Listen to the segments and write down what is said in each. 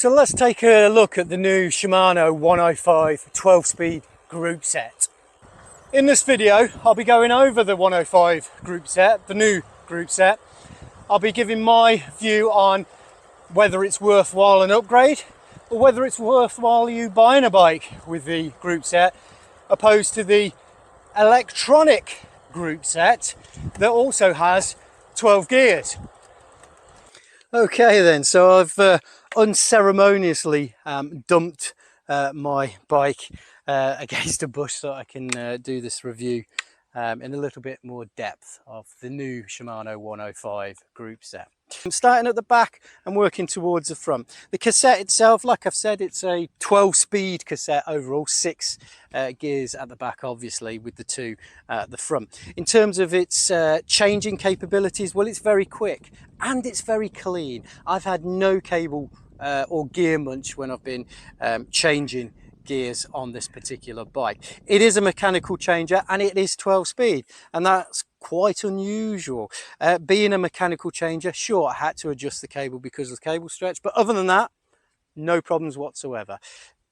So let's take a look at the new Shimano 105 12-speed group set. In this video, I'll be going over the 105 group set, the new group set. I'll be giving my view on whether it's worthwhile an upgrade or whether it's worthwhile you buying a bike with the group set opposed to the electronic group set that also has 12 gears. Okay then, so I've unceremoniously dumped my bike against a bush so I can do this review in a little bit more depth of the new Shimano 105 group set. I'm starting at the back and working towards the front. The cassette itself, like I've said, it's a 12-speed cassette overall, 6 gears at the back, obviously, with the 2 at the front. In terms of its changing capabilities, well, it's very quick and it's very clean. I've had no cable or gear munch when I've been changing gears on this particular bike. It is a mechanical changer and it is 12 speed, and that's quite unusual. Being a mechanical changer, sure, I had to adjust the cable because of the cable stretch, but other than that, no problems whatsoever.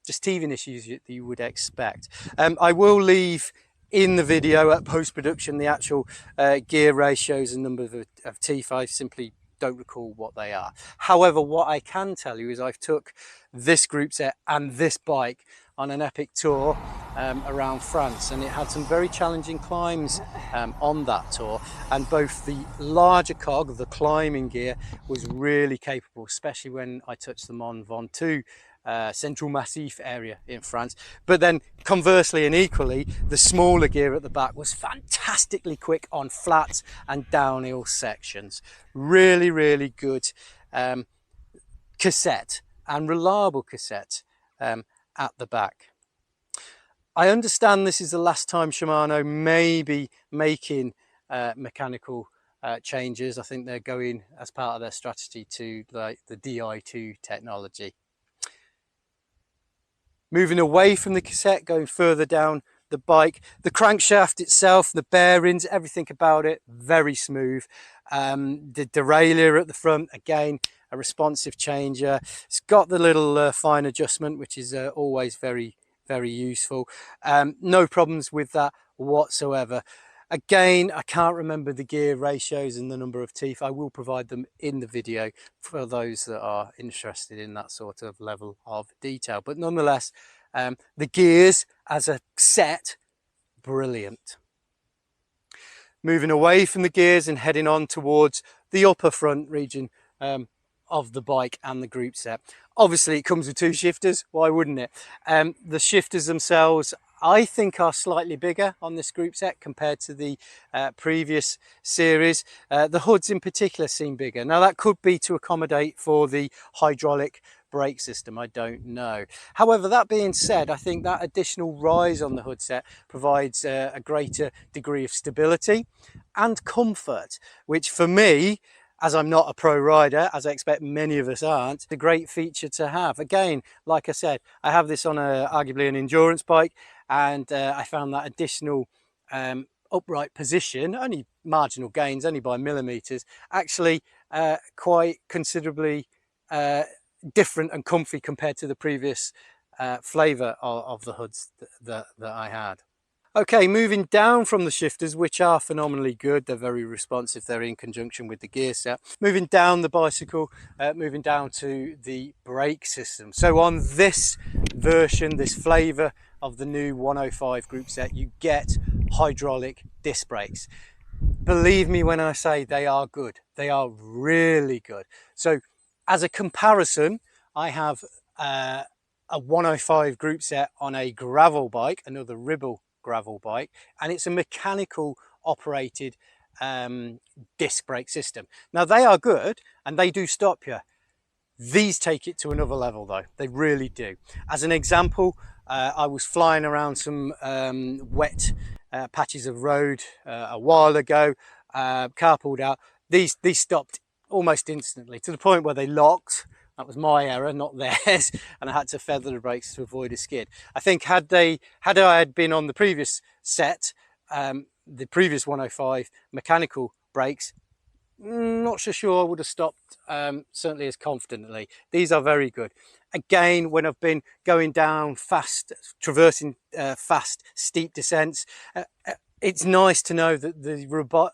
Just teething issues that you would expect. I will leave in the video at post-production the actual gear ratios and number of teeth. I simply don't recall what they are. However, what I can tell you is I've took this group set and this bike on an epic tour around France, and it had some very challenging climbs on that tour, and both the larger cog, the climbing gear, was really capable, especially when I touched the Mont Ventoux Central Massif area in France. But then conversely and equally, the smaller gear at the back was fantastically quick on flats and downhill sections. Really good cassette and reliable cassette at the back. I understand this is the last time Shimano may be making mechanical changes. I think they're going as part of their strategy to the Di2 technology. Moving away from the cassette, going further down the bike, the crankshaft itself, the bearings, everything about it, very smooth. The derailleur at the front, again, a responsive changer. It's got the little fine adjustment, which is always very useful. No problems with that whatsoever. Again, I can't remember the gear ratios and the number of teeth. I will provide them in the video for those that are interested in that sort of level of detail. But nonetheless, the gears as a set, brilliant. Moving away from the gears and heading on towards the upper front region of the bike and the group set. Obviously, it comes with 2 shifters. Why wouldn't it? The shifters themselves, I think, are slightly bigger on this group set compared to the previous series. The hoods in particular seem bigger. Now that could be to accommodate for the hydraulic brake system, I don't know. However, that being said, I think that additional rise on the hood set provides a greater degree of stability and comfort, which for me, as I'm not a pro rider, as I expect many of us aren't, a great feature to have. Again, like I said, I have this on arguably an endurance bike, and I found that additional upright position, only marginal gains, only by millimeters, actually quite considerably different and comfy compared to the previous flavor of the hoods that I had. Okay, moving down from the shifters, which are phenomenally good, they're very responsive, they're in conjunction with the gear set. Moving down the bicycle, moving down to the brake system. So on this version, this flavour of the new 105 group set, you get hydraulic disc brakes. Believe me when I say they are good, they are really good. So as a comparison, I have a 105 group set on a gravel bike, another Ribble gravel bike, and it's a mechanical operated disc brake system. Now they are good and they do stop you. These take it to another level though, they really do. As an example, I was flying around some wet patches of road a while ago, car pulled out, these stopped almost instantly, to the point where they locked. That was my error, not theirs, and I had to feather the brakes to avoid a skid. I think had I had been on the previous set, the previous 105 mechanical brakes, Not so sure I would have stopped certainly as confidently. These are very good. Again, when I've been going down fast, traversing fast, steep descents, it's nice to know that the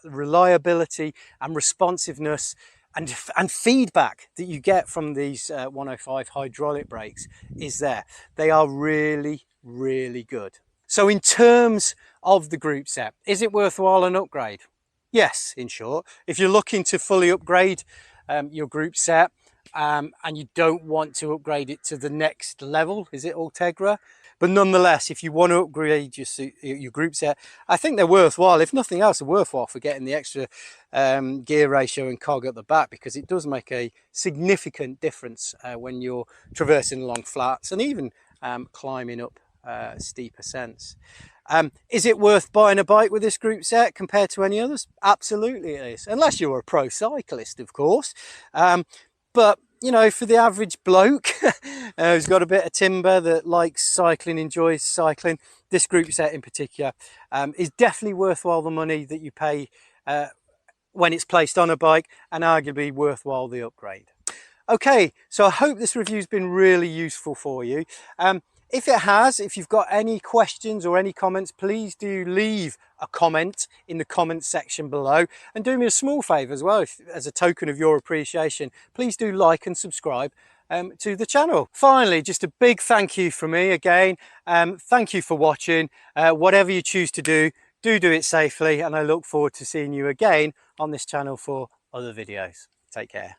reliability and responsiveness and feedback that you get from these 105 hydraulic brakes is there. They are really, really good. So in terms of the group set, is it worthwhile an upgrade? Yes, in short. If you're looking to fully upgrade your group set and you don't want to upgrade it to the next level, is it Ultegra? But nonetheless, if you want to upgrade your group set, I think they're worthwhile. If nothing else, they're worthwhile for getting the extra gear ratio and cog at the back, because it does make a significant difference when you're traversing along flats and even climbing up steep ascents. Is it worth buying a bike with this group set compared to any others? Absolutely it is, unless you're a pro cyclist, of course. But you know, for the average bloke who's got a bit of timber, that likes cycling, enjoys cycling, this group set in particular is definitely worthwhile the money that you pay when it's placed on a bike, and arguably worthwhile the upgrade. Okay, so I hope this review's been really useful for you. If it has, if you've got any questions or any comments, please do leave a comment in the comments section below, and do me a small favour as well, as a token of your appreciation, please do like and subscribe to the channel. Finally, just a big thank you from me again. Thank you for watching. Whatever you choose to do it safely, and I look forward to seeing you again on this channel for other videos. Take care.